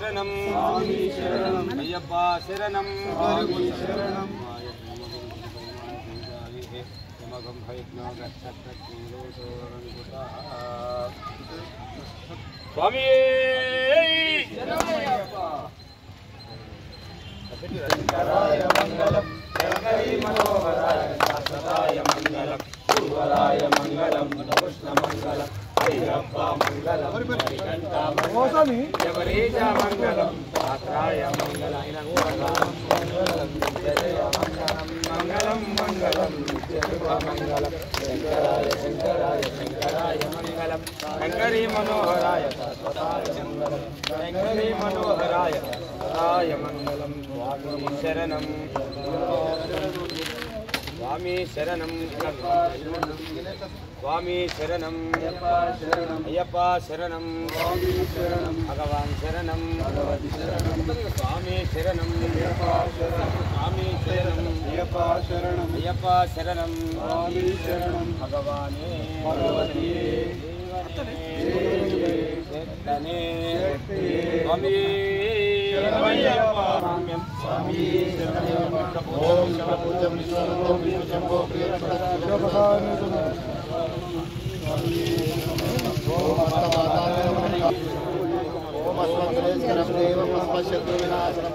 శరణం అయ్యప్ప శరణం స్వామి శంకరాయ మంగళం శంకరీ మనోహరాయ శాశ్వతాయ మంగళం గురువరాయ మంగళం కృష్ణ మంగళం అయ్యప్ప మంగళం శబరీశ మంగళం పాత్రాయ మంగళం మంగళం మంగళం మంగళం శంకరాయ శంకరాయ శంకరాయ మంగళం శంకరీ మనోహరాయ శాశ్వతాయ మంగళం శంకరీ మనోహరాయ శాశ్వతాయ మంగళం స్వామి శరణం స్వామి శరణం స్వామి శరణం అయ్యప్ప శరణం భగవాన్ శరణం స్వామి శరణం స్వామి శరణం అయ్యప్ప శరణం భగవానే స్వామి ఓం శివపూజం విశ్వరూపం విశ్వశంభో ఓం అస్మద్రేశ్వరం దేవం అస్మశత్రు వినాశనం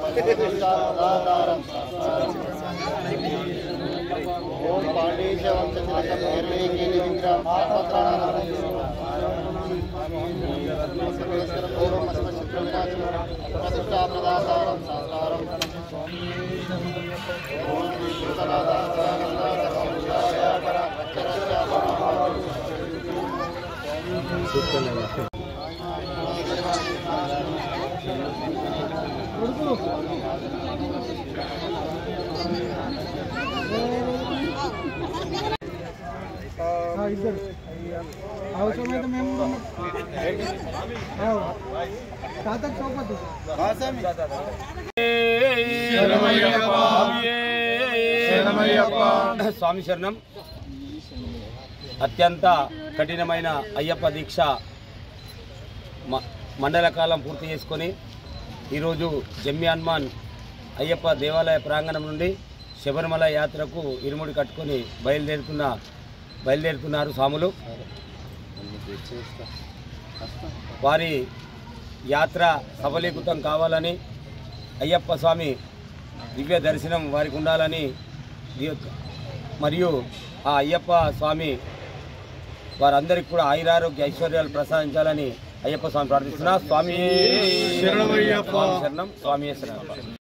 ఓం పాండేశ వంశతిలకం నిర్వేకేలి విగ్రహం పూర్వం అస్మశత్రు వినాశనం ప్రతిష్టా ప్రదాతారం శాస్త్రారం ఓం శ్రీ అవసరమైతే మేము స్వామి శరణం. అత్యంత కఠినమైన అయ్యప్ప దీక్ష మండల కాలం పూర్తి చేసుకొని ఈరోజు జమ్మి హనుమాన్ అయ్యప్ప దేవాలయ ప్రాంగణం నుండి శబరిమల యాత్రకు ఇరుముడి కట్టుకొని బయలుదేరుతున్నారు స్వాములు. వారి యాత్ర సఫలీకృతం కావాలని, అయ్యప్ప స్వామి దివ్య దర్శనం వారికి ఉండాలని మరియు ఆ అయ్యప్ప స్వామి వారందరికీ కూడా ఆయురారోగ్య ఐశ్వర్యాలు ప్రసాదించాలని అయ్యప్ప స్వామి ప్రార్థిస్తున్నా. స్వామి శరణం. స్వామి శరణం.